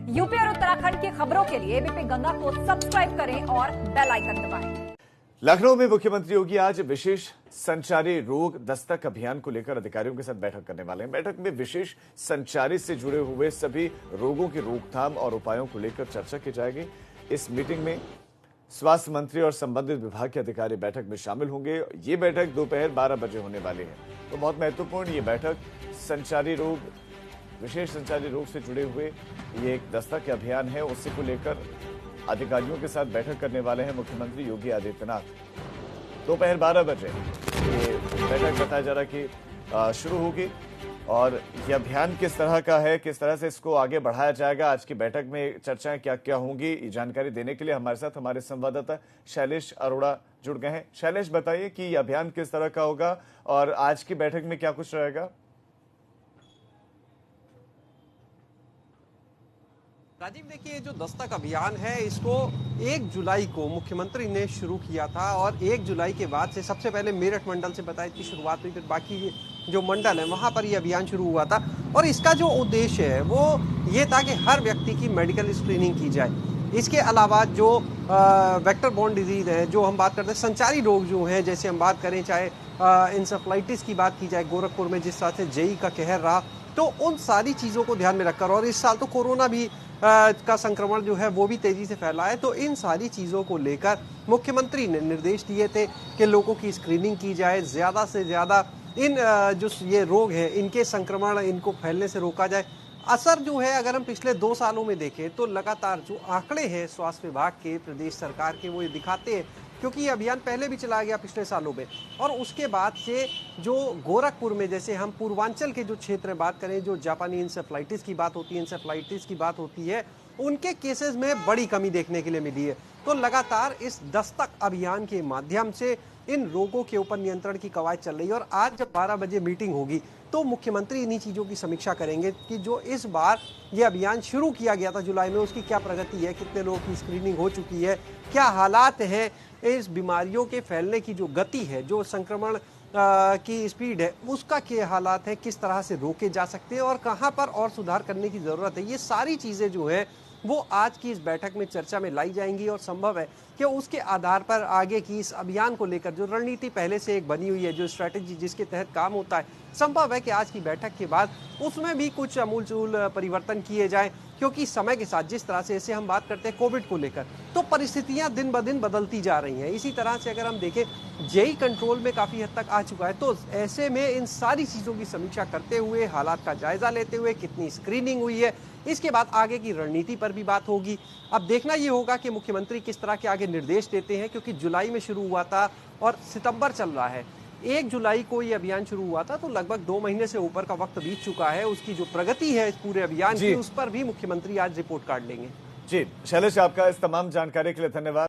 UP और उत्तराखंड की खबरों के लिए एबीपी गंगा को सब्सक्राइब करें और बेल आइकन दबाएं। लखनऊ में मुख्यमंत्री योगी आज विशेष संचारी रोग दस्तक अभियान को लेकर अधिकारियों के साथ बैठक करने वाले हैं। बैठक में विशेष संचारी से जुड़े हुए सभी रोगों की रोकथाम और उपायों को लेकर चर्चा की जाएगी। इस मीटिंग में स्वास्थ्य मंत्री और संबंधित विभाग के अधिकारी बैठक में शामिल होंगे। ये बैठक दोपहर 12 बजे होने वाली है। तो बहुत महत्वपूर्ण ये बैठक संचारी रोग, विशेष संचारी रोग से जुड़े हुए ये एक दस्तक अभियान है, उसी को लेकर अधिकारियों के साथ बैठक करने वाले हैं मुख्यमंत्री योगी आदित्यनाथ। दोपहर 12 बजे ये बैठक बताया जा रहा है कि शुरू होगी और ये अभियान किस तरह का है, किस तरह से इसको आगे बढ़ाया जाएगा, आज की बैठक में चर्चाएं क्या क्या होंगी, ये जानकारी देने के लिए हमारे साथ हमारे संवाददाता शैलेश अरोड़ा जुड़ गए हैं। शैलेश, बताइए कि ये अभियान किस तरह का होगा और आज की बैठक में क्या कुछ रहेगा। राजीव, देखिए, जो दस्तक अभियान है इसको 1 जुलाई को मुख्यमंत्री ने शुरू किया था और 1 जुलाई के बाद से सबसे पहले मेरठ मंडल से बताया कि शुरुआत हुई, फिर बाकी जो मंडल है वहां पर यह अभियान शुरू हुआ था। और इसका जो उद्देश्य है वो ये था कि हर व्यक्ति की मेडिकल स्क्रीनिंग की जाए। इसके अलावा जो वेक्टर बॉर्न डिजीज है, जो हम बात करते हैं संचारी रोग जो हैं, जैसे हम बात करें चाहे इंसेफ्लाइटिस की बात की जाए, गोरखपुर में जिस तरह से जेई का कहर रहा, तो उन सारी चीज़ों को ध्यान में रखकर, और इस साल तो कोरोना भी का संक्रमण जो है वो भी तेजी से फैला है, तो इन सारी चीज़ों को लेकर मुख्यमंत्री ने निर्देश दिए थे कि लोगों की स्क्रीनिंग की जाए, ज़्यादा से ज़्यादा इन जो ये रोग है इनके संक्रमण, इनको फैलने से रोका जाए। असर जो है अगर हम पिछले 2 सालों में देखें तो लगातार जो आंकड़े हैं स्वास्थ्य विभाग के, प्रदेश सरकार के, वो ये दिखाते हैं, क्योंकि ये अभियान पहले भी चला गया पिछले सालों में। और उसके बाद से जो गोरखपुर में, जैसे हम पूर्वांचल के जो क्षेत्र में बात करें, जो जापानी इंसेफ्लाइटिस की बात होती है, इंसेफ्लाइटिस की बात होती है, उनके केसेस में बड़ी कमी देखने के लिए मिली है। तो लगातार इस दस्तक अभियान के माध्यम से इन रोगों के ऊपर नियंत्रण की कवायद चल रही है। और आज जब 12 बजे मीटिंग होगी तो मुख्यमंत्री इन्हीं चीज़ों की समीक्षा करेंगे कि जो इस बार ये अभियान शुरू किया गया था जुलाई में, उसकी क्या प्रगति है, कितने लोगों की स्क्रीनिंग हो चुकी है, क्या हालात हैं, इस बीमारियों के फैलने की जो गति है, जो संक्रमण की स्पीड है, उसका क्या हालात है, किस तरह से रोके जा सकते हैं और कहाँ पर और सुधार करने की ज़रूरत है। ये सारी चीज़ें जो है वो आज की इस बैठक में चर्चा में लाई जाएंगी और संभव है कि उसके आधार पर आगे की इस अभियान को लेकर जो रणनीति पहले से एक बनी हुई है, जो स्ट्रैटेजी जिसके तहत काम होता है, संभव है कि आज की बैठक के बाद उसमें भी कुछ अमूलचूल परिवर्तन किए जाएं। क्योंकि समय के साथ जिस तरह से, ऐसे हम बात करते हैं कोविड को लेकर, तो परिस्थितियां दिन ब दिन बदलती जा रही हैं। इसी तरह से अगर हम देखें, जेई कंट्रोल में काफ़ी हद तक आ चुका है, तो ऐसे में इन सारी चीज़ों की समीक्षा करते हुए, हालात का जायजा लेते हुए, कितनी स्क्रीनिंग हुई है, इसके बाद आगे की रणनीति पर भी बात होगी। अब देखना ये होगा कि मुख्यमंत्री किस तरह के आगे निर्देश देते हैं, क्योंकि जुलाई में शुरू हुआ था और सितंबर चल रहा है। 1 जुलाई को ये अभियान शुरू हुआ था, तो लगभग 2 महीने से ऊपर का वक्त बीत चुका है। उसकी जो प्रगति है इस पूरे अभियान की, उस पर भी मुख्यमंत्री आज रिपोर्ट कार्ड लेंगे। जी शैलेश, आपका इस तमाम जानकारी के लिए धन्यवाद।